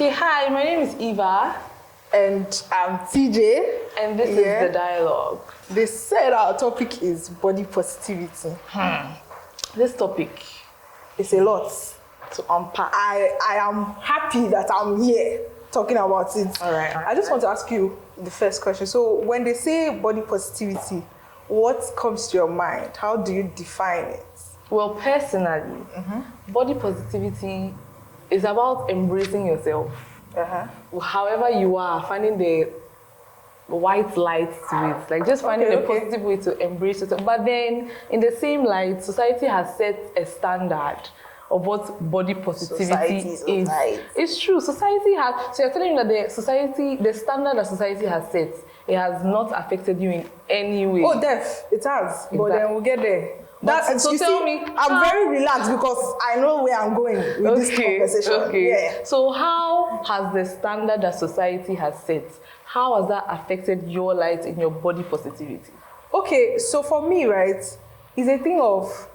Okay, hi, my name is Eva. And I'm TJ. And this is The Dialogue. They said our topic is body positivity. This topic It's a lot to unpack. I am happy that I'm here talking about it. All right. I just want to ask you the first question. So when they say body positivity, what comes to your mind? How do you define it? Well, personally, body positivity is about embracing yourself. However you are, finding the white light to it. Like just finding a positive way to embrace yourself. But then, in the same light, society has set a standard of what body positivity is. It's true. Society has. So you're telling me that the standard that society has set, it has not affected you in any way. Oh, it has. But then we'll get there. So tell me, I'm very relaxed because I know where I'm going with this conversation. Okay. Yeah. So how has the standard that society has set, how has that affected your light in your body positivity? Okay, so for me, right, it's a thing of,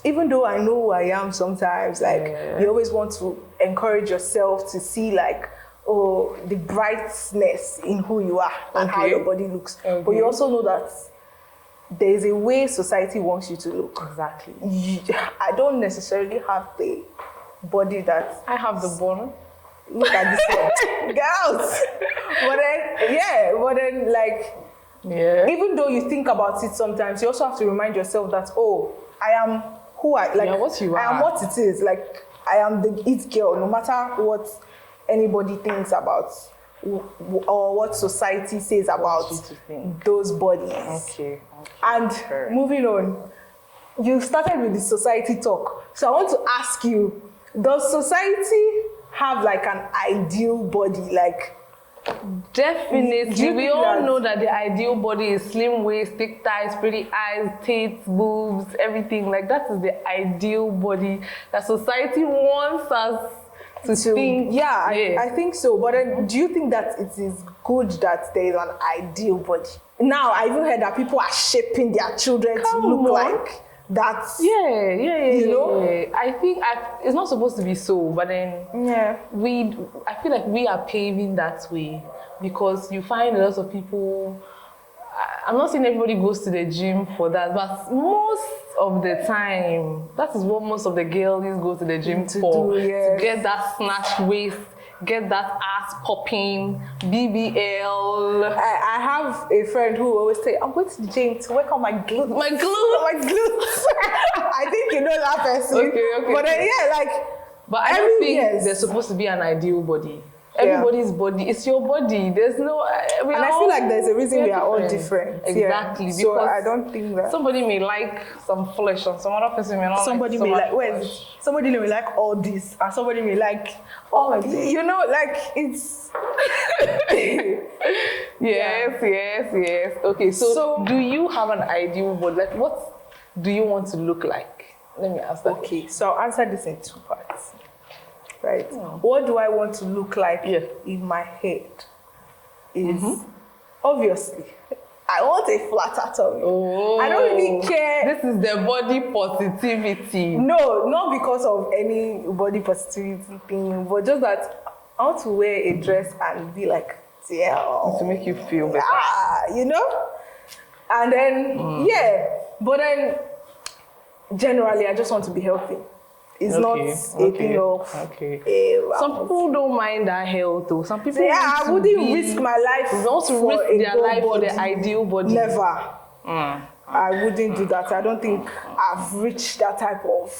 even though I know who I am sometimes, like, you always want to encourage yourself to see, like, the brightness in who you are and how your body looks. But you also know that there is a way society wants you to look. Exactly. I don't necessarily have the body that... I have the bone. Look at this one. Girls! But then, like, even though you think about it sometimes, you also have to remind yourself that, I am who I... Like, what you are. I am what it is. Like, I am the it girl, no matter what anybody thinks about or what society says about those bodies. Okay. And moving on, you started with the society talk. So I want to ask you, does society have like an ideal body? Like, definitely. We all know that the ideal body is slim waist, thick thighs, pretty eyes, tits, boobs, everything. Like, that is the ideal body that society wants us to think. I think so. But then, do you think that it is good that there is an ideal body? Now, I even heard that people are shaping their children to look like that. You know? I think it's not supposed to be so, but then I feel like we are paving that way, because you find a lot of people. I'm not saying everybody goes to the gym for that, but most of the time, that is what most of the girlies go to the gym for. To get that snatch waist, get that ass popping, BBL. I have a friend who always say, I'm going to the gym to work on my glutes. My glutes? I think you know that person. Okay. But but I don't think there's supposed to be an ideal body. Everybody's body, it's your body. There's no... and I feel like there's a reason we are all different. Exactly. Yeah. So I don't think that... Somebody may like some flesh and some other person may not somebody like somebody may like all this and somebody may like all of this. You know, like it's... Yes. Okay, so do you have an ideal body? Like, what do you want to look like? Let me ask that. Okay, so I'll answer this in two parts. Right? What do I want to look like in my head? Is obviously, I want a flatter tummy. I don't really care. This is the body positivity. No, not because of any body positivity thing, but just that I want to wear a dress and be like, to make you feel better. You know? And then, but then generally, I just want to be healthy. It's not a thing of... Some people don't mind that health though. Some people I wouldn't risk my life for their life for the ideal body. Never. I wouldn't do that. I don't think I've reached that type of...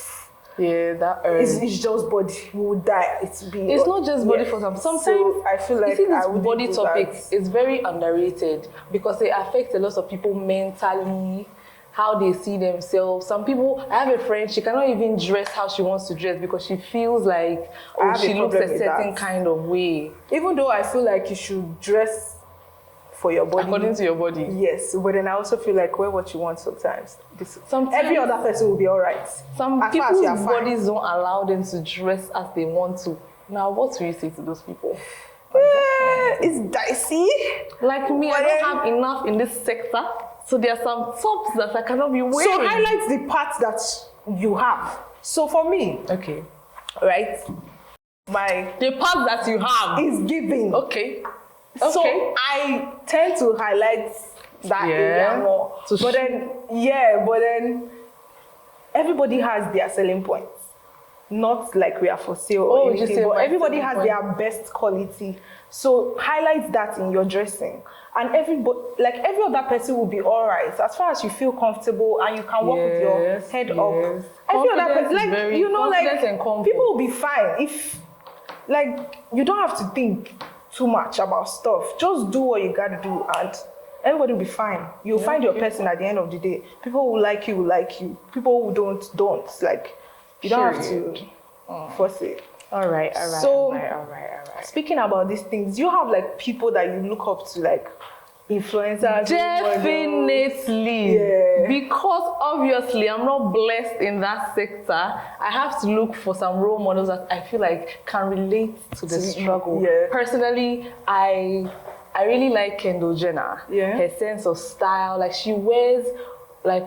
It's just body. We would die. It's not just body for some. Sometimes so I feel like this body topic is very underrated because it affects a lot of people mentally, how they see themselves. Some people, I have a friend, she cannot even dress how she wants to dress because she feels like she looks a certain kind of way. Even though I feel like you should dress for your body. According to your body. Yes, but then I also feel like wear what you want sometimes. Every other person will be all right. Some people's bodies don't allow them to dress as they want to. Now, what do you say to those people? It's dicey. Like me, I don't have enough in this sector. So there are some tops that I cannot be wearing. So highlight the parts that you have. So for me, right, the part that you have is giving. Okay. So I tend to highlight that area more. But then everybody has their selling points. Not like we are for sale or anything, but everybody has their best quality. So highlight that in your dressing. And every other person will be all right as far as you feel comfortable and you can walk with your head up. Every other person, people will be fine if, you don't have to think too much about stuff. Just do what you gotta do and everybody will be fine. You'll find your person at the end of the day. People who like you. People who don't. You don't have to force it. All right. So, speaking about these things, you have people that you look up to, influencers. Definitely. Yeah. Because obviously I'm not blessed in that sector. I have to look for some role models that I feel like can relate to the struggle. Yeah. Personally, I really like Kendall Jenner. Yeah. Her sense of style, she wears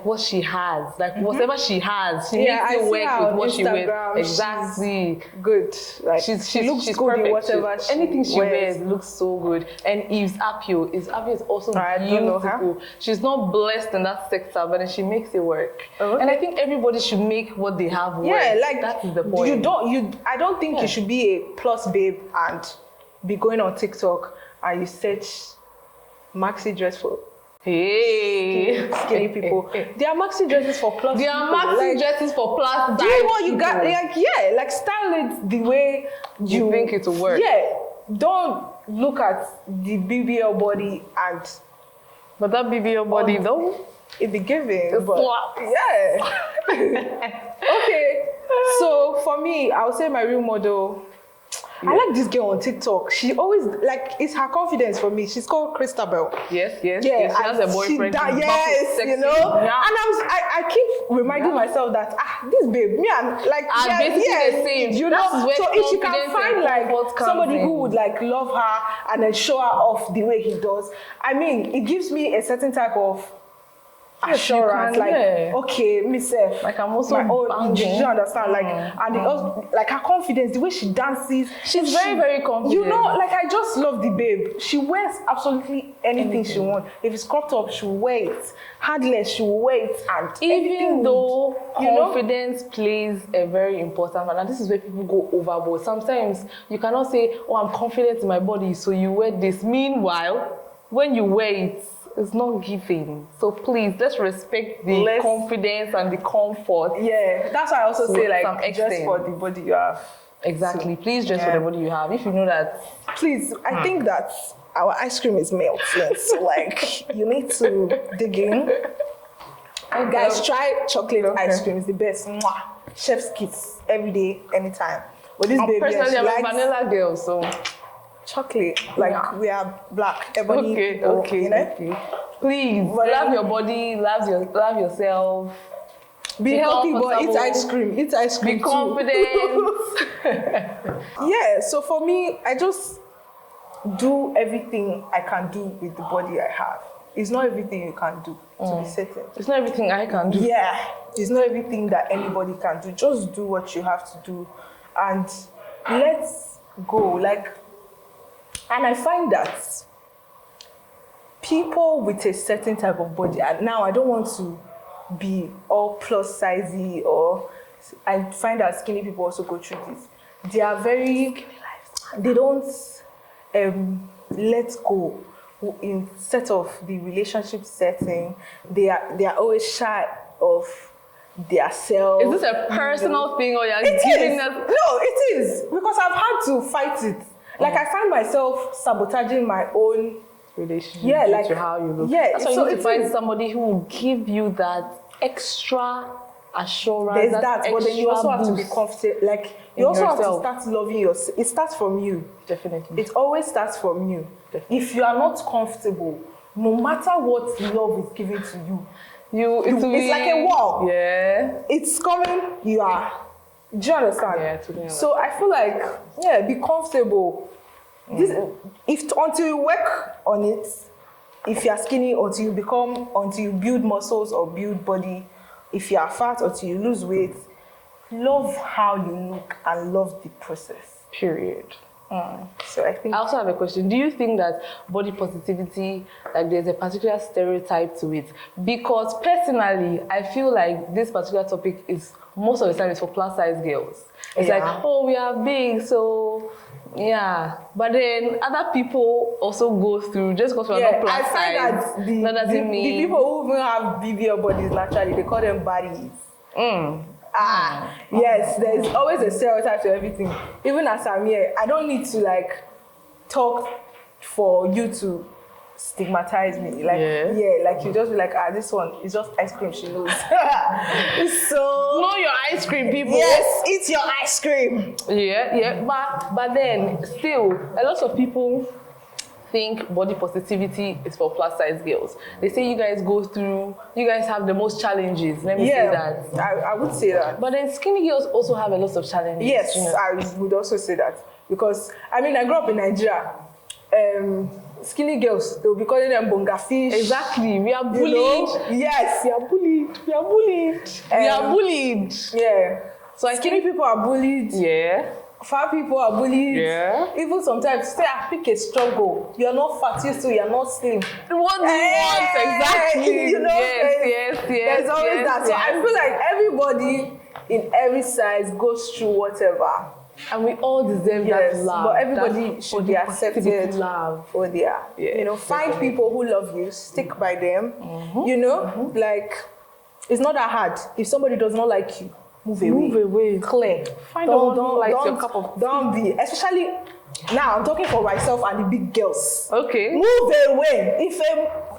what she has, whatever she has, she makes it work with what she wears. Exactly. Good. She looks good perfect. In whatever anything she wears looks so good. And Eve's Apio is also beautiful. She's not blessed in that sector, but then she makes it work. And I think everybody should make what they have work. Yeah, that is the point. I don't think you should be a plus babe and be going on TikTok and you search maxi dress for skinny people. There are maxi dresses for plus people. There are maxi dresses for plus. Do you know what you got? Style it the way you think it will work. Yeah. Don't look at the BBL body and. But that BBL body though, it be giving. But yeah. Okay. So for me, I would say my real model. Yeah. I like this girl on TikTok. She always it's her confidence for me. She's called Christabel. Yes. She has a boyfriend. Yes, sexy. And I keep reminding myself that this babe, me and basically the same. So if she can find somebody who would love her and then show her off the way he does, I mean, it gives me a certain type of assurance, okay, myself, I'm also my own. Do you understand? And also, her confidence, the way she dances, she's very, very confident. I just love the babe. She wears absolutely anything she wants. If it's cropped up, she'll wear it. Handless, she'll wear it. And even though confidence plays a very important part, and this is where people go overboard. Sometimes you cannot say, I'm confident in my body, so you wear this. Meanwhile, when you wear it, it's not giving. So please, let's respect the confidence and the comfort. Yeah, that's why I also say dress for the body you have. Exactly. So, please dress for the body you have. If you know that. Please, I think that our ice cream is melting. So you need to dig in. And guys, try chocolate ice cream. It's the best. Mwah. Chef's kiss every day, anytime. But this baby, personally, I'm a vanilla girl, so. Chocolate, we are black, ebony people, okay. Please, love your body, love yourself. Be healthy, but eat ice cream. Eat ice cream. Be confident. Yeah, so for me, I just do everything I can do with the body I have. It's not everything you can do, to be certain. It's not everything I can do. Yeah, it's not everything that anybody can do. Just do what you have to do and let's go. And I find that people with a certain type of body, and now I don't want to be all plus sizey, or I find that skinny people also go through this. They are very, they don't let go instead of the relationship setting. They are always shy of their self. Is this a personal thing, or you're giving us? No, it is, because I've had to fight it. I find myself sabotaging my own relationship to how you look. Yeah, that's why you need to find somebody who will give you that extra assurance. There's that, but then you also have to be confident. You also have to start loving yourself. It starts from you. Definitely. It always starts from you. Definitely. If you are not comfortable, no matter what love is given to you, it's like a wall. Yeah. It's coming, you are. Do you understand? Yeah, totally. So I feel be comfortable. Until you work on it, if you are skinny, until you build muscles or build body, if you are fat, until you lose weight, love how you look and love the process. Period. So I think I also have a question. Do you think that body positivity, like there's a particular stereotype to it? Because personally, I feel like this particular topic is most of the time it's for plus size girls. It's like, oh, we are big, so yeah. But then other people also go through, just because we're not plus I find size, that that doesn't mean the people who even have BBL bodies naturally, they call them baddies. Yes, there's always a stereotype to everything. Even as I'm here, I don't need to like talk for you to stigmatize me. Like, like you just be like, this one is just ice cream, she knows. So know your ice cream, people. yes, eat your ice cream. But then still, a lot of people think body positivity is for plus size girls. They say you guys have the most challenges. Let me say that. I would say that. But then skinny girls also have a lot of challenges. Yes, I would also say that. Because, I mean, I grew up in Nigeria. Skinny girls, they'll be calling them bonga fish. Exactly. We are bullied. You know? Yes. We are bullied. We are bullied. We are bullied. Yeah. So skinny people are bullied. Yeah. Fat people are bullied. Yeah. Even sometimes, say I pick a struggle. You're not fat, you're not slim. What do you want exactly? You know, yes. There's always that. So I feel like everybody in every size goes through whatever. And we all deserve that love. But everybody should be accepted love. for their, find people who love you, stick by them. Like, it's not that hard. If somebody does not like you, move away. Clear. Find out don't like your cup of tea. Don't be, especially now. I'm talking for myself and the big girls. Okay. Move away. If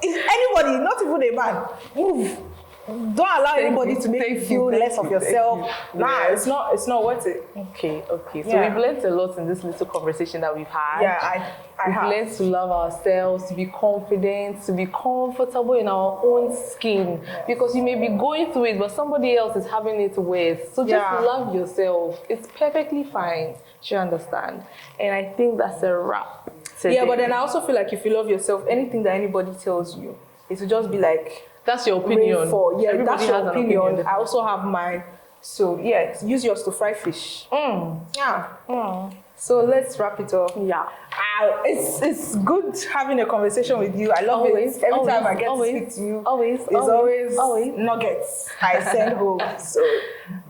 anybody, not even a man, move. Don't allow anybody to make you feel less of yourself. It's not worth it. Okay. So we've learned a lot in this little conversation that we've had. We've learned to love ourselves, to be confident, to be comfortable in our own skin. Because you may be going through it, but somebody else is having it worse. So just love yourself. It's perfectly fine. Do you understand? And I think that's a wrap today. Yeah, but then I also feel like if you love yourself, anything that anybody tells you, it will just be like, that's your opinion. Everybody that's your opinion. I also have mine. So use yours to fry fish. So let's wrap it up. Yeah. It's good having a conversation with you. I love it. Every time I get to speak to you, it's always nuggets I send home. So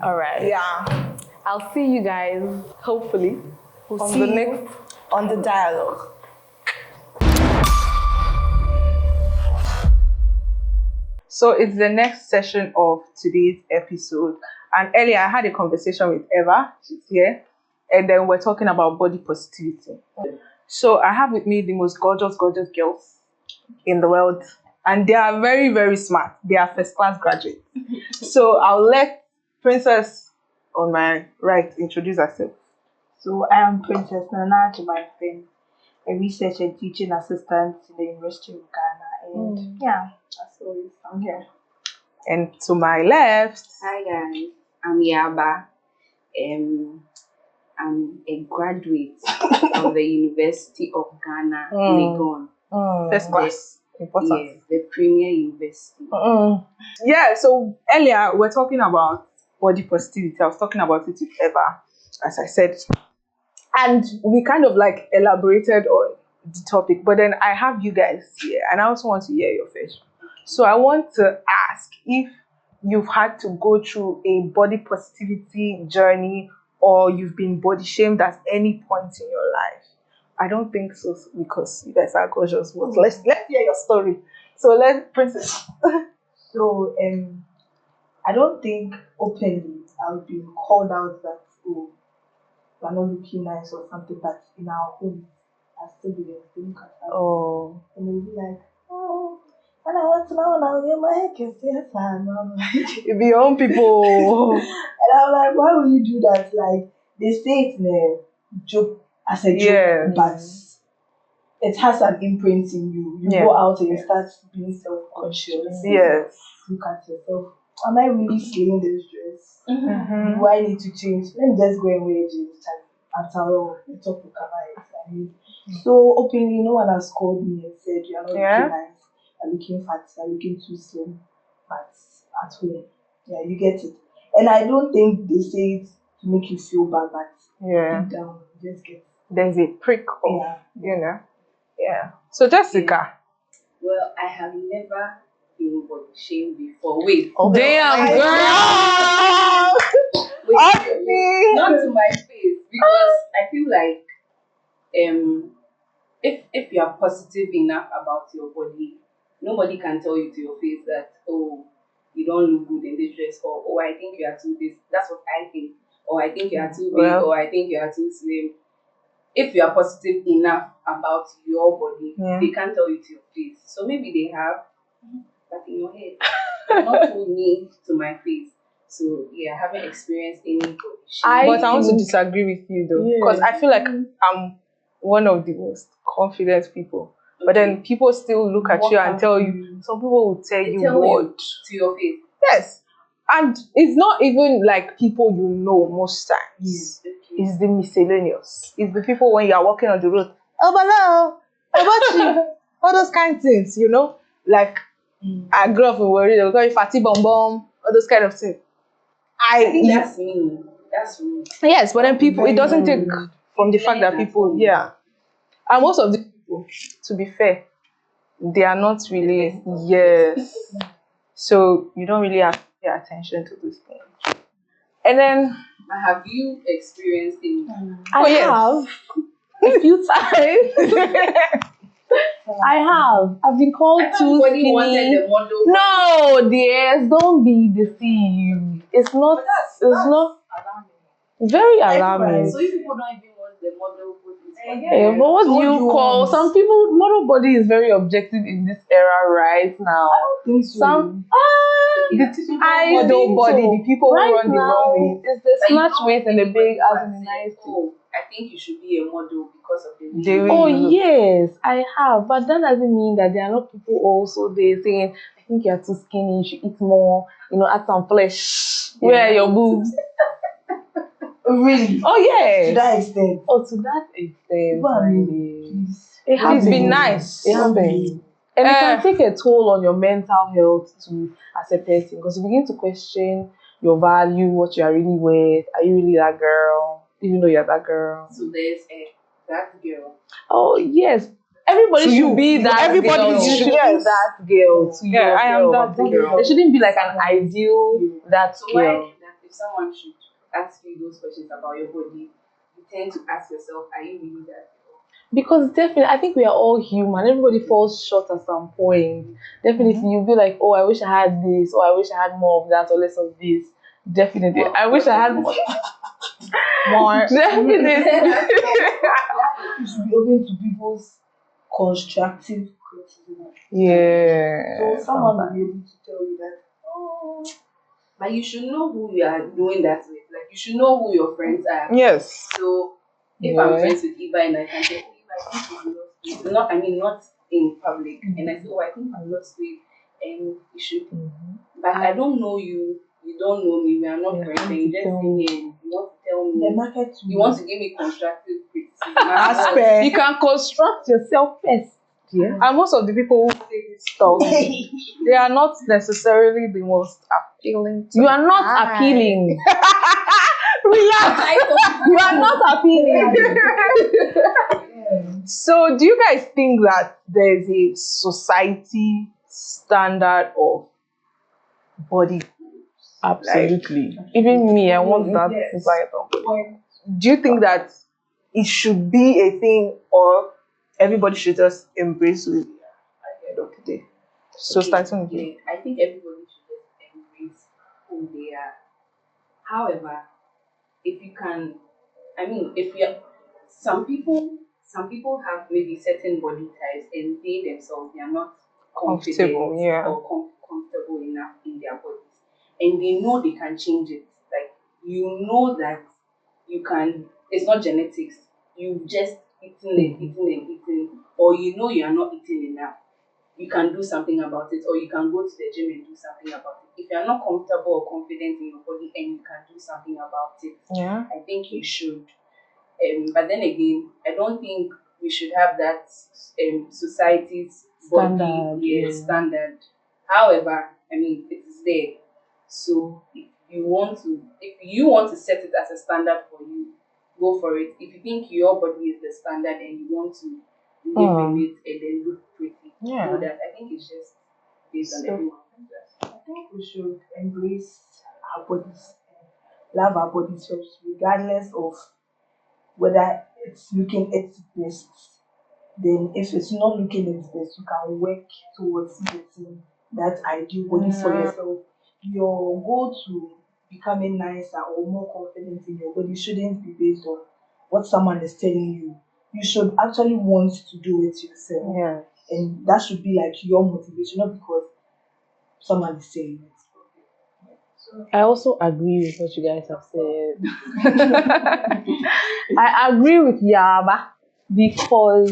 all right. Yeah. I'll see you guys, hopefully, on the dialogue. So it's the next session of today's episode. And earlier I had a conversation with Eva, she's here, and then we're talking about body positivity. So I have with me the most gorgeous girls in the world. And they are very, very smart. They are first class graduates. So I'll let Princess on my right introduce herself. So I am Princess Nana Jimaifin, a research and teaching assistant in the University of Ghana. And as always, I'm here. And to my left. Hi guys, I'm Yaba. I'm a graduate of the University of Ghana, Legon. First class. Important. Yes, the premier university. Yeah, so earlier we're talking about body positivity. I was talking about it with Eva, as I said. And we kind of like elaborated on the topic, but then I have you guys here and I also want to hear your version. So I want to ask if you've had to go through a body positivity journey or you've been body shamed at any point in your life. I don't think so because you guys are gorgeous, but let's hear your story. So Princess. So I don't think openly I've been called out that we're not looking nice or something, but in our home I still be look at that. Oh. And they'll be like, and I want to know now you like it, yes, I'm You be your own people. And I'm like, why would you do that? Like they say it in a joke as a joke, but it has an imprint in you. You go out and you start being self-conscious. Yes. Look at yourself. Am I really slaying this dress? Do I need to change? Let me just go and wear jeans after all the top of I mean, so openly, no one has called me and said you're not looking nice, you're looking fat, you're looking too slim. But at home, you get it. And I don't think they say it to make you feel bad, but Yeah. deep down, you just get There's a prick of, yeah. you know. Yeah. So Jessica. Well, I have never been body shamed before. Wait. Damn, girl! Wait. Honestly. Not to my face, because I feel like if you are positive enough about your body, nobody can tell you to your face that, oh, you don't look good in this dress, or oh, I think you are too this. That's what I think. Or I think you are too big, Well. or I think you are too slim. If you are positive enough about your body, Yeah. they can't tell you to your face. So maybe they have, but in your head, they've not told me to my face. So yeah, I haven't experienced any body shaming. But I want to disagree with you though, because I feel like I'm one of the most confident people. But then people still look at you and tell you. Some people will tell you what to your face. Yes, and it's not even like people you know most times. It's the miscellaneous. It's the people when you are walking on the road. Oh, hello, all those kind of things, you know. Like I grew up in Warri, they will call you fatty bum bum, all those kind of things. I think that's me. That's me. Yes, but then people, it doesn't take from the fact that people, yeah. And most of the people, to be fair, they are not really, yes. So you don't really have to pay attention to this thing. And then, have you experienced it? I have a few times. I have. I've been called too skinny. Wanted the model. No, dears, don't be deceived. It's not. It's not very alarming. So if people don't even want the model put Yeah, but what do you call some people? Model body is very objective in this era right now. Some model body, the people who run the runway. It's the snatch waist and the big as in the nice. Oh, I think you should be a model because of the Oh yes, I have, but that doesn't mean that there are not people also there saying, "I think you're too skinny. You should eat more. You know, add some flesh. Where are your boobs?" Really? Oh yes. To that extent. Oh, to that extent. Please. Please be nice. It happens. And it can take a toll on your mental health too as a person, because you begin to question your value, what you are really worth. Are you really that girl? Even though you're that girl. So there's that girl. Oh yes. Everybody should be that everybody girl. should You should be yes. that girl to Yeah, I am yourself. that girl. There shouldn't be like an ideal that So why girl. that if someone should ask you those questions about your body, you tend to ask yourself, are you really that girl? Because definitely, I think we are all human. Everybody falls short at some point. Definitely, you'll be like, oh, I wish I had this, or I wish I had more of that, or less of this. Definitely, I wish I had more. More. Definitely. You should be open to people's constructive criticism. Yeah. So someone will be able to tell you that, oh, But you should know who you are doing that with. Like you should know who your friends are. Yes. So if I'm friends with Eva and I can say, oh, Eva, I think you lost weight. Not in public. And I say, oh, I think I lost weight. And you should. But I don't know you. You don't know me. We are not friends. And you just sit here and you want to tell me. the market You want to give me constructive criticism. Aspect. You can construct yourself first. Yeah. And most of the people who say this stuff, they are not necessarily the most appealing. You are not appealing. Relax. You are not appealing. So, do you guys think that there's a society standard of body? Absolutely. Even me, I want that societal. Do you think that it should be a thing, or everybody should just embrace it at the end of the day? So, starting with you. I think everybody should just embrace who they are. However, if you can, if you are, some people have maybe certain body types and they themselves they are not Comfortable, confident yeah. or comfortable enough in their bodies, and they know they can change it. Like you know that you can. It's not genetics. You've just eaten, or you know you are not eating enough. You can do something about it, or you can go to the gym and do something about it. If you are not comfortable or confident in your body and you can do something about it, Yeah. I think you should. But then again, I don't think we should have that society's Standard, body standard. However, it is there. So if you want to, if you want to set it as a standard for you, go for it. If you think your body is the standard and you want to live in it and then look pretty, do that. I think it's just based on everyone. I think we should embrace our bodies, love our bodies first, regardless of whether it's looking its best. Then, if it's not looking its best, you can work towards getting that ideal body for yourself. Your goal to becoming nicer or more confident in your body shouldn't be based on what someone is telling you. You should actually want to do it yourself. Yeah. And that should be like your motivation, not because someone is saying it. I also agree with what you guys have said. I agree with Yaba because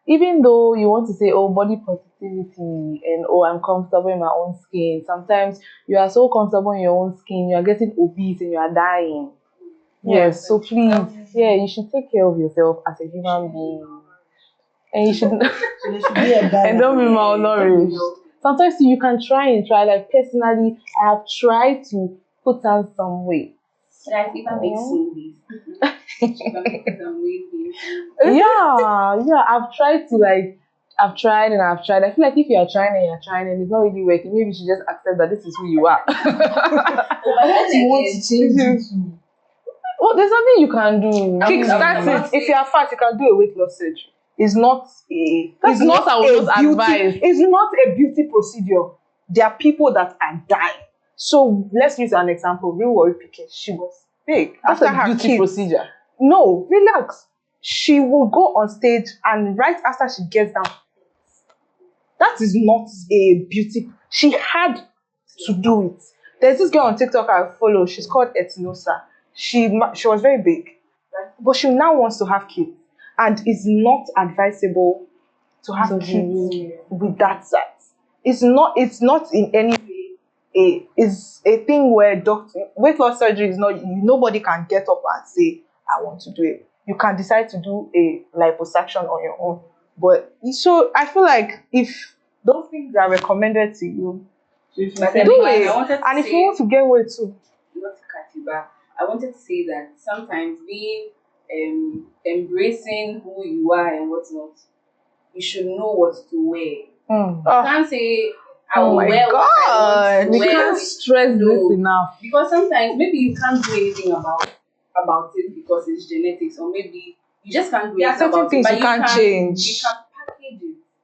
even though you want to say, oh, body positivity and oh, I'm comfortable in my own skin, sometimes you are so comfortable in your own skin, you are getting obese and you are dying. Yes, so please, you should take care of yourself as a human being. And you should So there should be a balance. and don't be malnourished. Sometimes you can try. Like personally, I have tried to put on some weight. Like if I make smoothies, if I make some weight. Yeah. I've tried and I've tried. I feel like if you are trying and it's not really working, maybe you should just accept that this is who you are. But what you want to change it to? Well, there's nothing you can do. Kickstart it. If you are fat, you can do a weight loss surgery. It's not a. That's not I would not advise. It's not a beauty procedure. There are people that are dying. So let's use an example. Real Worry Pikin. She was big. That's After a her beauty kids, procedure. No, relax. She will go on stage and right after she gets down, that is not a beauty. She had to do it. There's this girl on TikTok I follow. She's called Etinosa. She was very big, but she now wants to have kids, and it's not advisable to have kids with that size. It's not in any way it's a thing where weight loss surgery is not. Nobody can get up and say I want to do it. You can decide to do a liposuction on your own, but so I feel like if those things are recommended to you, do it. And if you want to get weight too, not to cut you back, I wanted to say that sometimes being embracing who you are and what's not, you should know what to wear. You can't say I'll wear what I want to We wear. can't stress this enough. Because sometimes maybe you can't do anything about it because it's genetics, or maybe you just can't do anything about things it. But you can't change. You can package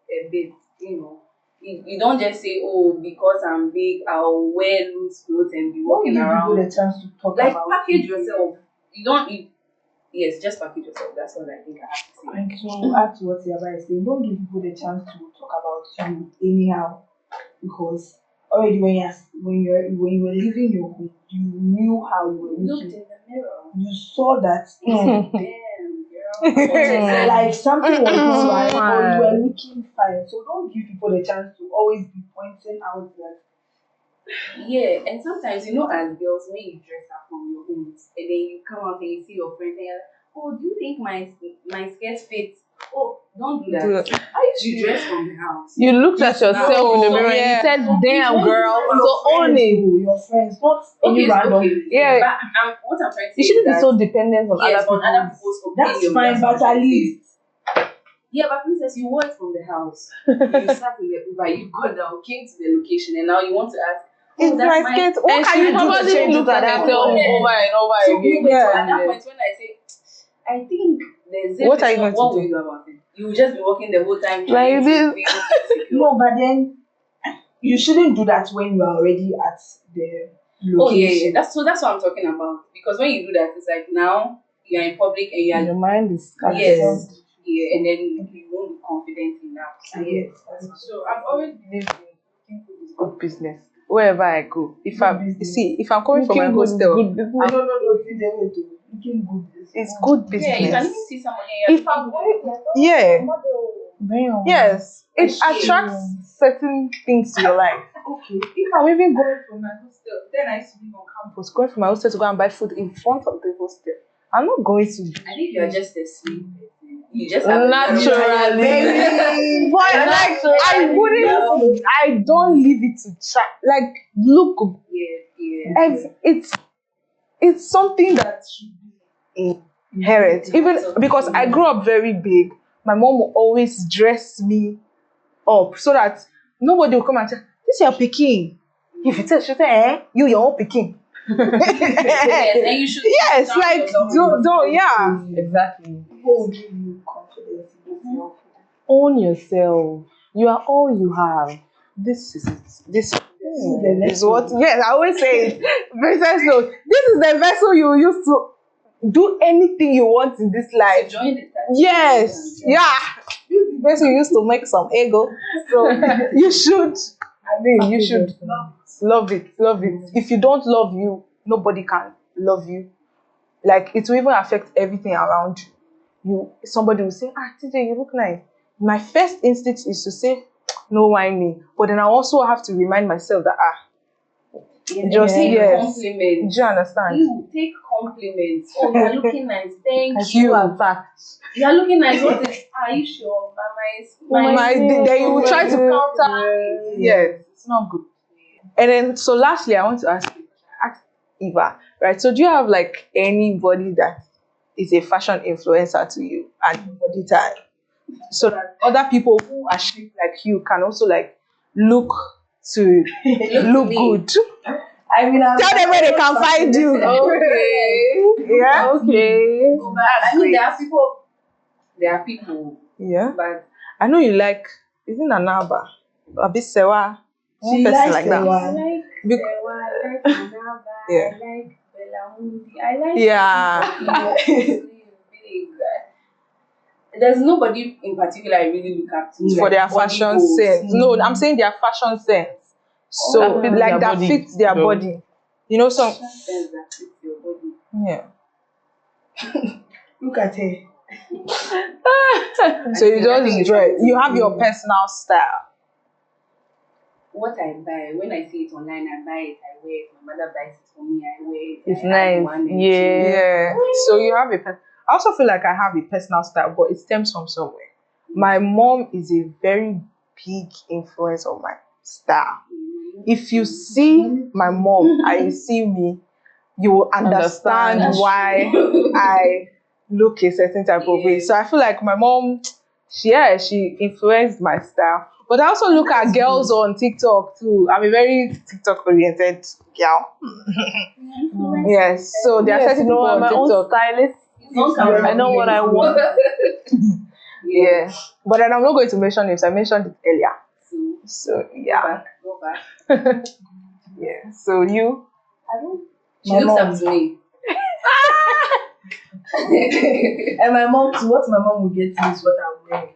it a bit, you know. You don't just say, oh, because I'm big, I'll wear loose clothes and be walking around. Give people the chance to talk Like about package it. yourself. You don't. Yes, just package yourself. That's all I think I have to say. And to add to what Yaba is saying, don't give people the chance to talk about you anyhow, because already when you were leaving your home, you knew how you were Looked looking. in the mirror. You saw that Damn, girl. like something was not right, or you were looking fine. So don't give people the chance to always be pointing out that. Yeah, and sometimes, you know, as girls, when you dress up from your homes and then you come out and you see your friends and you're like, oh, do you think my skirt fits? Oh, don't do that. You dress from the house. You looked at yourself in the mirror and you said, damn, girl, so own it. Your friends, not any random. Yeah. But what I'm trying to say You shouldn't is be so dependent on yes, other on other people. people's That's opinion. fine, but at least. Yeah, but princess, you worked from the house. You sat in the Uber, you got down, came to the location, and now you want to ask, it's that's my skirt. What And can she you do to probably change looked it at at that herself point? over and over so again. so at that point, when I say, I think there's a What are you going to what do? will you do about it? You will just be walking the whole time. Like this. No, but then you shouldn't do that when you are already at the location. Oh yeah. That's what I'm talking about. Because when you do that, it's like now you're in public and you're Your mind is scattered. yes, yeah, and then you won't be confident enough. So, yeah. So I've always believed in looking good is good business. Wherever I go, if I'm coming from my hostel, Good business. No, you don't want to. Looking good is it's good business. Yeah, you can even see somebody. If I'm yes, it attracts certain things to your life. okay. If I'm even going from my hostel, then I used to live on campus, going from my hostel to go and buy food in front of the hostel. I'm not going to. I think you're just a sweet person. You just have Naturally. Boy, like I don't leave it to chat. Like look, Yeah. It's something that should be inherent. Even because I grew up very big, my mom will always dress me up so that nobody will come and say, "This is your pikin." If you tell, she say, "You your own pikin." Yes, and you should Yes, calm like yourself. don't yeah. Exactly. People will give you confidence in yourself. Own yourself. You are all you have. This is it. This the is what. Yes, I always say it. Princess note. This is the vessel you use to do anything you want in this So life. join the Yes, yeah. This is the vessel you use to make some ego. So you should. I mean, you should love it. Love it. If you don't love you, nobody can love you. Like it will even affect everything around you. Somebody will say, TJ, you look nice. My first instinct is to say, no, why me? But then I also have to remind myself that just take yes. compliments. Do you understand? You take compliments. Oh, you're looking nice. Thank You you. attacked. You're looking nice. What is? Are you sure? Then you will try to counter. Yes, it's not good. And then, so lastly, I want to ask Eva, right? So, do you have like anybody that is a fashion influencer to you at body time, so that other people who are shaped like you can also like look to look good? I mean, Tell them where they can find you. Okay. Yeah. Okay. But I mean, there are people. Yeah. But I know you like. Isn't Anaba a bit sewa? One she person likes like the that. one. Sewa, I like Manaba, Yeah. I like Belamundi, I like Yeah. big. There's nobody in particular I really look up to. For like their body fashion goals. sense. No, I'm saying their fashion sense. So That fits like their that body, fits their though. body. You know, some Fashion sense that fits your body. yeah. Look at her. So you I think just it's dress. something You have to your do. personal style. What I buy, when I see it online, I buy it, I wear it. My mother buys it for me, I wear it. It's I add nice. one and Yeah. Yeah. So you have I also feel like I have a personal style, but it stems from somewhere. My mom is a very big influence on my style. If you see my mom and you see me, you will understand Understand. why I look a certain type of way. So I feel like my mom, she influenced my style. But I also look at girls on TikTok too. I'm a very TikTok oriented girl. Yes. So there are certain people I'm on my own TikTok. stylist. Don't count I know what I want. Yeah. But then I'm not going to mention names. I mentioned it earlier. So yeah. Go back. Yeah. So you? I don't. She My looks mom. up to me. And my mom too, what my mom will get me is what I'm wearing.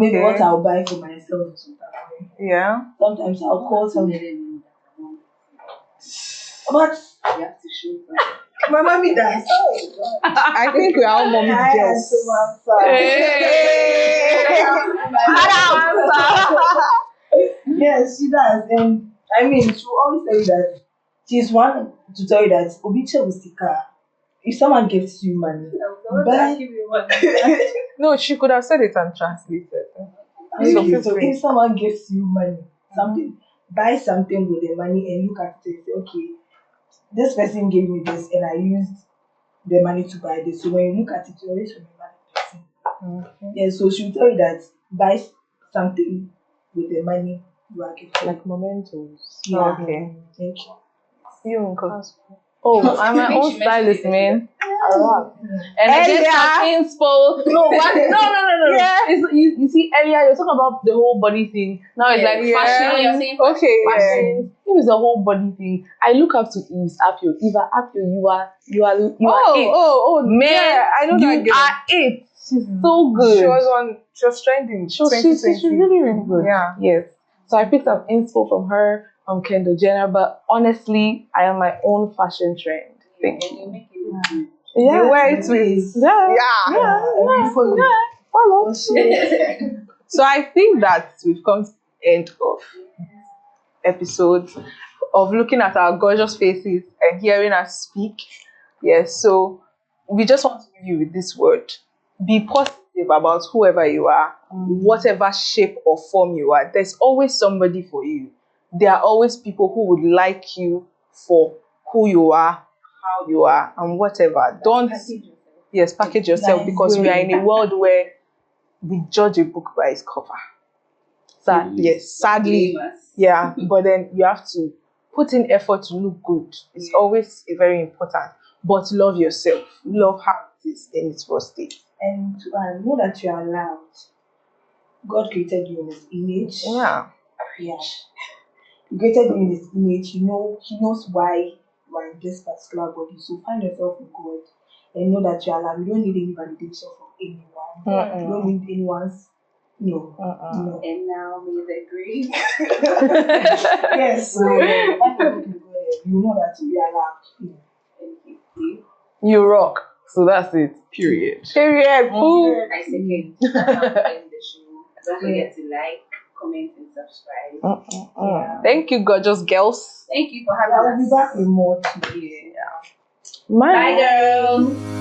Maybe what I'll buy for myself is what I'm wearing. Yeah. Sometimes I'll call somebody. But You have to show them. my mommy does. Oh, God. I think we are all mommy I girls. answer my son. Yes, she does. And I mean, she will always tell you that she's one to tell you that Obicha Ustika, if someone gives you money, buy. No, she could have said it and translated. Okay, so if someone gives you money, something, buy something with the money and look at it and say, okay, this person gave me this and I used the money to buy this. So when you look at it, you always remember the person. Yeah, so she'll tell you that buy something with the money you are getting. Like mementos. Yeah. Okay. Thank you. You, Uncle. Oh, I'm my think own she mentioned stylist, it. man. And I get some inspo. No, what? No. Yeah. It's, you see, earlier you're talking about the whole body thing. Now it's like Yeah. fashion. You're saying Okay, yeah. Fashion. It was the whole body thing. I look up to Eve's Apio. Eva Apio, you are it. Man, yeah, I know you that girl. are it. She's so good. She was trending. She's really, really good. Yeah. Yes. So I picked up inspo from her, from Kendall Jenner, but honestly, I am my own fashion trend. Thank you. you make it look good. Yeah. You wear it with. Yeah. Follow. So I think that we've come to the end of episode of looking at our gorgeous faces and hearing us speak. Yes, so we just want to leave you with this word. Be positive about whoever you are, whatever shape or form you are. There's always somebody for you. There are always people who would like you for who you are, how you are, and whatever. Don't package yourself, because we are in a world where we judge a book by its cover. Sadly, yeah. But then you have to put in effort to look good. It's always very important. But love yourself. Love how it is in its first state. And to know that you are loved. God created you in His image. Yeah. Yeah. He created you in His image. He knows why you are in this particular body. So find yourself in God and know that you are loved. You don't need any validation from anyone. You don't need anyone's. No. And now may the grace. Yes. So find yourself in God. You know that you are loved. You rock. So that's it. Period. I second. That's how we end the show. Don't forget to like, comment, and subscribe. Yeah. Thank you, gorgeous girls. Thank you for having I will us. be back with more today. Bye, Bye, girls.